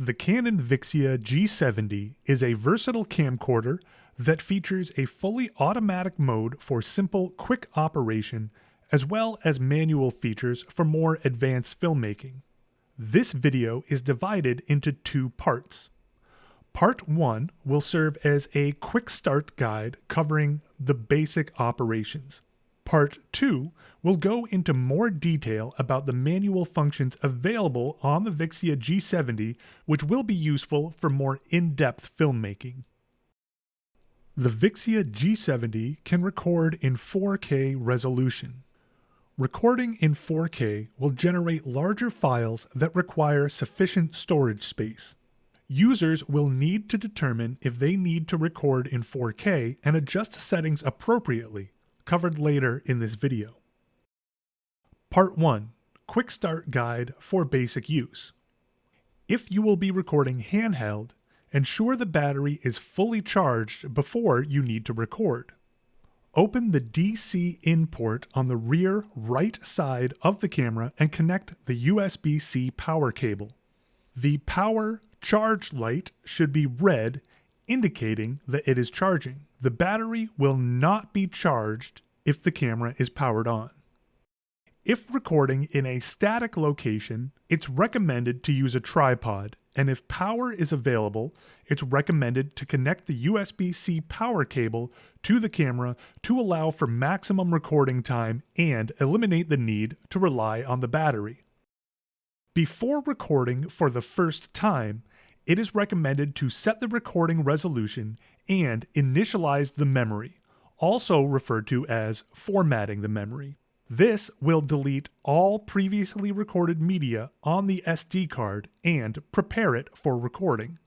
The Canon Vixia G70 is a versatile camcorder that features a fully automatic mode for simple, quick operation, as well as manual features for more advanced filmmaking. This video is divided into two parts. Part 1 will serve as a quick start guide covering the basic operations. Part 2 will go into more detail about the manual functions available on the Vixia G70, which will be useful for more in-depth filmmaking. The Vixia G70 can record in 4K resolution. Recording in 4K will generate larger files that require sufficient storage space. Users will need to determine if they need to record in 4K and adjust settings appropriately, covered later in this video. Part 1. Quick Start Guide for Basic Use. If you will be recording handheld, ensure the battery is fully charged before you need to record. Open the DC in port on the rear right side of the camera and connect the USB-C power cable. The power charge light should be red, indicating that it is charging. The battery will not be charged if the camera is powered on. If recording in a static location, it's recommended to use a tripod, and if power is available, it's recommended to connect the USB-C power cable to the camera to allow for maximum recording time and eliminate the need to rely on the battery. Before recording for the first time, it is recommended to set the recording resolution and initialize the memory, also referred to as formatting the memory. This will delete all previously recorded media on the SD card and prepare it for recording.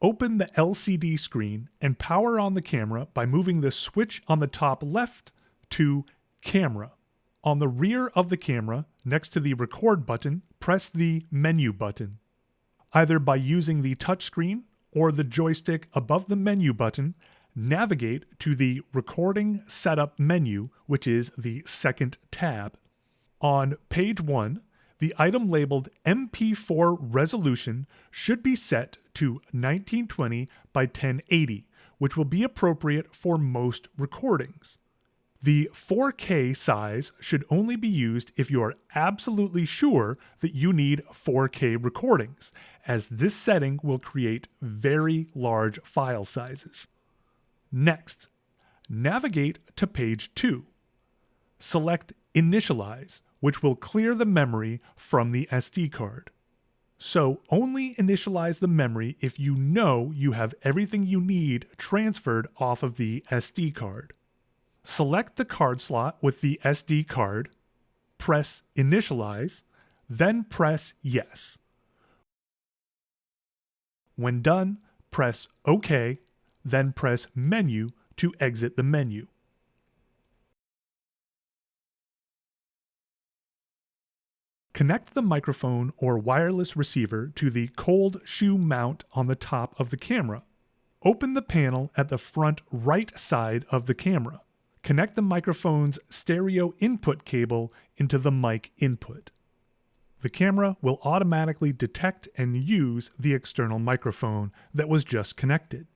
Open the LCD screen and power on the camera by moving the switch on the top left to Camera. On the rear of the camera, next to the Record button, press the Menu button. Either by using the touchscreen or the joystick above the menu button, navigate to the Recording Setup menu, which is the second tab. On page 1, the item labeled MP4 resolution should be set to 1920 by 1080, which will be appropriate for most recordings. The 4K size should only be used if you are absolutely sure that you need 4K recordings, as this setting will create very large file sizes. Next, navigate to page 2. Select Initialize, which will clear the memory from the SD card. So only initialize the memory if you know you have everything you need transferred off of the SD card. Select the card slot with the SD card, press Initialize, then press Yes. When done, press OK, then press Menu to exit the menu. Connect the microphone or wireless receiver to the cold shoe mount on the top of the camera. Open the panel at the front right side of the camera. Connect the microphone's stereo input cable into the mic input. The camera will automatically detect and use the external microphone that was just connected.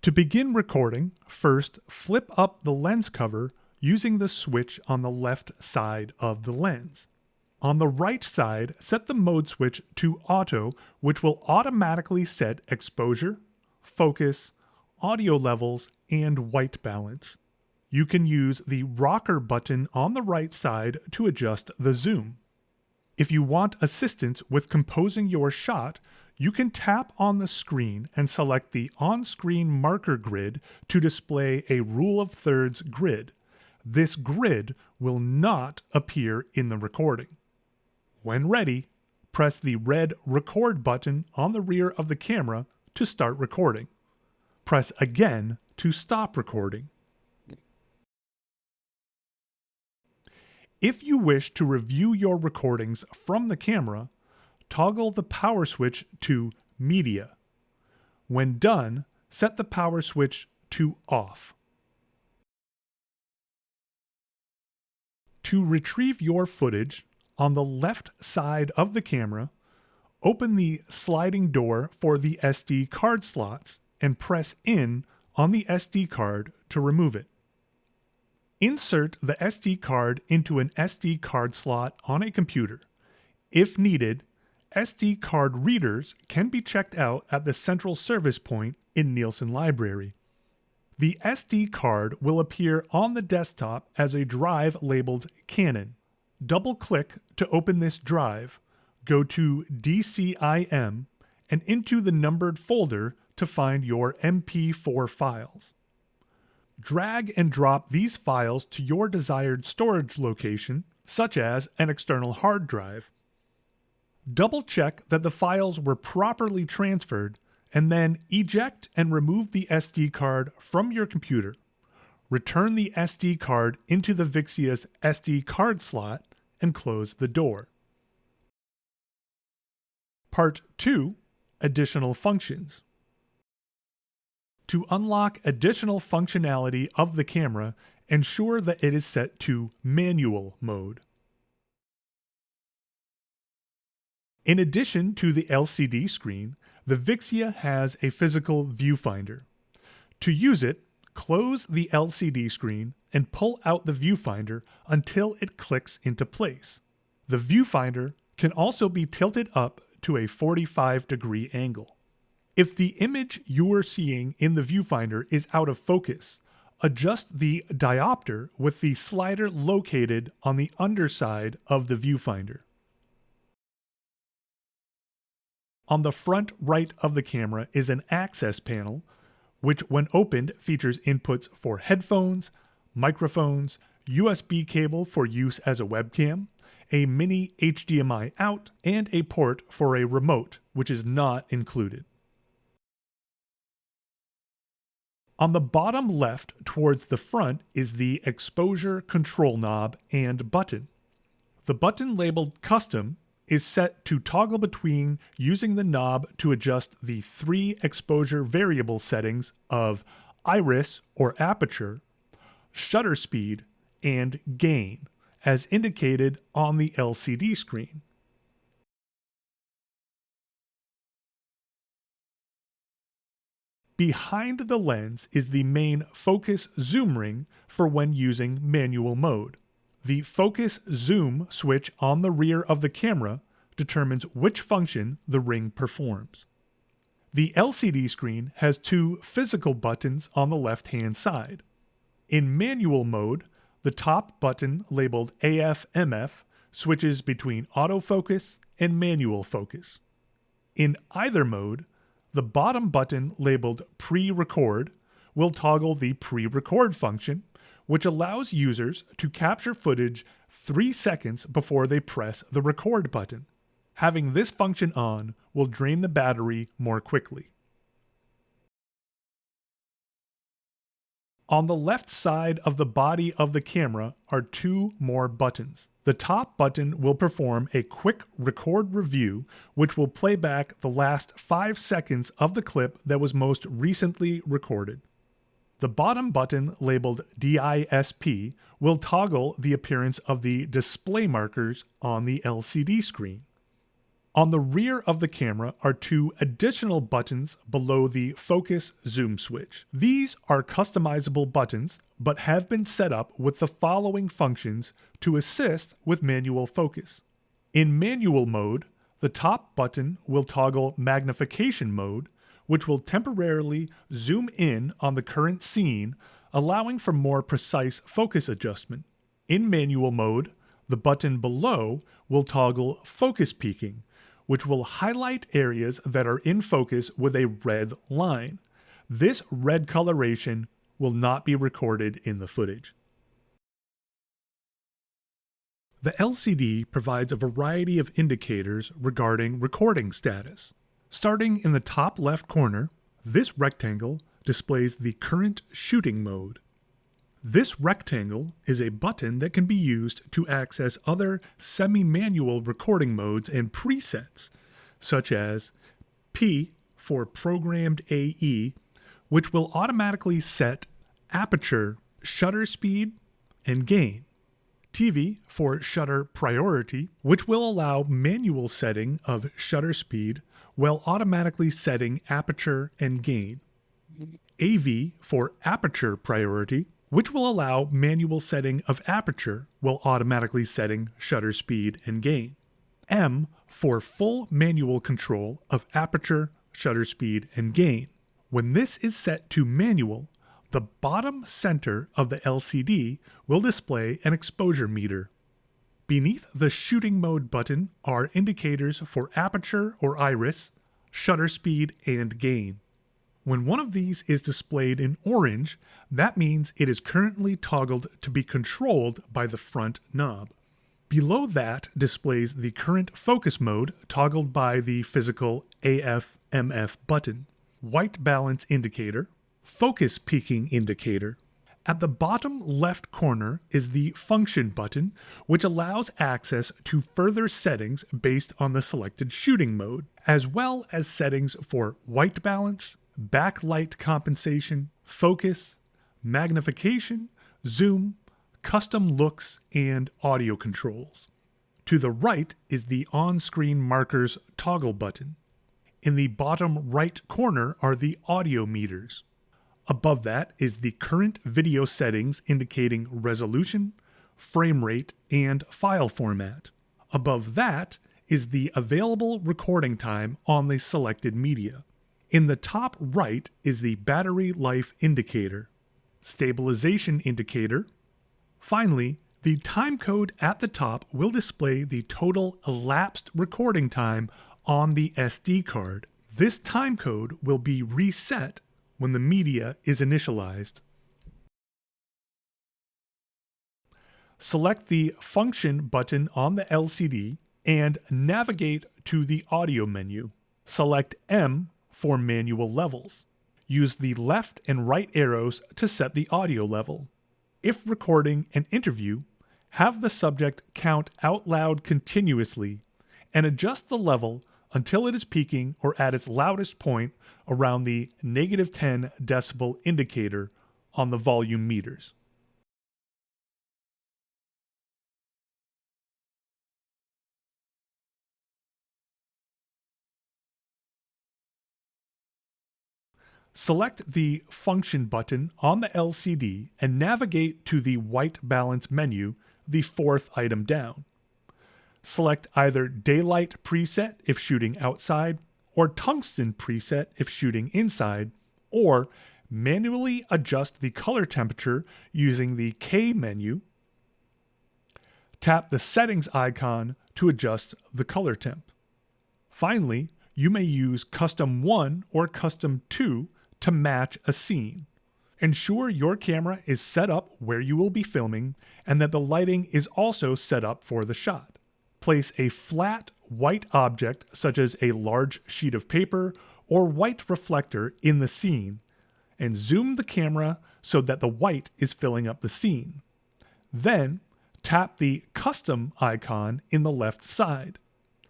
To begin recording, first flip up the lens cover using the switch on the left side of the lens. On the right side, set the mode switch to Auto, which will automatically set exposure, focus, audio levels, and white balance. You can use the rocker button on the right side to adjust the zoom. If you want assistance with composing your shot, you can tap on the screen and select the on-screen marker grid to display a rule of thirds grid. This grid will not appear in the recording. When ready, press the red Record button on the rear of the camera to start recording. Press again to stop recording. If you wish to review your recordings from the camera, toggle the power switch to Media. When done, set the power switch to Off. To retrieve your footage, On the left side of the camera, open the sliding door for the SD card slots and press in on the SD card to remove it. Insert the SD card into an SD card slot on a computer. If needed, SD card readers can be checked out at the central service point in Nielsen Library. The SD card will appear on the desktop as a drive labeled Canon. Double-click to open this drive, go to DCIM and into the numbered folder to find your MP4 files. Drag and drop these files to your desired storage location, such as an external hard drive. Double-check that the files were properly transferred, and then eject and remove the SD card from your computer. Return the SD card into the Vixia's SD card slot and close the door. Part 2. Additional functions. To unlock additional functionality of the camera, ensure that it is set to manual mode. In addition to the LCD screen, the Vixia has a physical viewfinder. To use it, close the LCD screen and pull out the viewfinder until it clicks into place. The viewfinder can also be tilted up to a 45-degree angle. If the image you are seeing in the viewfinder is out of focus, adjust the diopter with the slider located on the underside of the viewfinder. On the front right of the camera is an access panel, which when opened features inputs for headphones, microphones, USB cable for use as a webcam, a mini HDMI out, and a port for a remote, which is not included. On the bottom left towards the front is the exposure control knob and button. The button labeled Custom is set to toggle between using the knob to adjust the 3 exposure variable settings of iris or aperture, shutter speed, and gain, as indicated on the LCD screen. Behind the lens is the main focus zoom ring for when using manual mode. The focus zoom switch on the rear of the camera determines which function the ring performs. The LCD screen has 2 physical buttons on the left-hand side. In manual mode, the top button labeled AF/MF switches between autofocus and manual focus. In either mode, the bottom button labeled Pre-Record will toggle the pre-record function, which allows users to capture footage 3 seconds before they press the record button. Having this function on will drain the battery more quickly. On the left side of the body of the camera are 2 more buttons. The top button will perform a quick record review, which will play back the last 5 seconds of the clip that was most recently recorded. The bottom button labeled DISP will toggle the appearance of the display markers on the LCD screen. On the rear of the camera are 2 additional buttons below the focus zoom switch. These are customizable buttons, but have been set up with the following functions to assist with manual focus. In manual mode, the top button will toggle magnification mode, which will temporarily zoom in on the current scene, allowing for more precise focus adjustment. In manual mode, the button below will toggle focus peaking, which will highlight areas that are in focus with a red line. This red coloration will not be recorded in the footage. The LCD provides a variety of indicators regarding recording status. Starting in the top left corner, this rectangle displays the current shooting mode. This rectangle is a button that can be used to access other semi-manual recording modes and presets, such as P for Programmed AE, which will automatically set aperture, shutter speed, and gain. TV for shutter priority, which will allow manual setting of shutter speed while automatically setting aperture and gain. AV for aperture priority, which will allow manual setting of aperture while automatically setting shutter speed and gain. M for full manual control of aperture, shutter speed, and gain. When this is set to manual, the bottom center of the LCD will display an exposure meter. Beneath the shooting mode button are indicators for aperture or iris, shutter speed, and gain. When one of these is displayed in orange, that means it is currently toggled to be controlled by the front knob. Below that displays the current focus mode toggled by the physical AF/MF button, white balance indicator, focus peaking indicator. At the bottom left corner is the function button, which allows access to further settings based on the selected shooting mode, as well as settings for white balance, backlight compensation, focus, magnification, zoom, custom looks, and audio controls. To the right is the on-screen markers toggle button. In the bottom right corner are the audio meters. Above that is the current video settings indicating resolution, frame rate, and file format. Above that is the available recording time on the selected media. In the top right is the battery life indicator, stabilization indicator. Finally, the time code at the top will display the total elapsed recording time on the SD card. This time code will be reset when the media is initialized. Select the Function button on the LCD and navigate to the Audio menu. Select M for manual levels. Use the left and right arrows to set the audio level. If recording an interview, have the subject count out loud continuously and adjust the level until it is peaking or at its loudest point around the -10 decibel indicator on the volume meters. Select the Function button on the LCD and navigate to the white balance menu, the fourth item down. Select either Daylight preset if shooting outside, or Tungsten preset if shooting inside, or manually adjust the color temperature using the K menu. Tap the Settings icon to adjust the color temp. Finally, you may use Custom 1 or Custom 2 to match a scene. Ensure your camera is set up where you will be filming and that the lighting is also set up for the shot. Place a flat white object such as a large sheet of paper or white reflector in the scene and zoom the camera so that the white is filling up the scene. Then tap the Custom icon in the left side.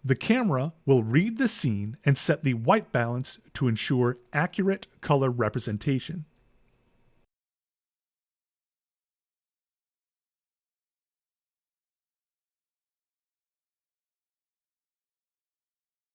The camera will read the scene and set the white balance to ensure accurate color representation.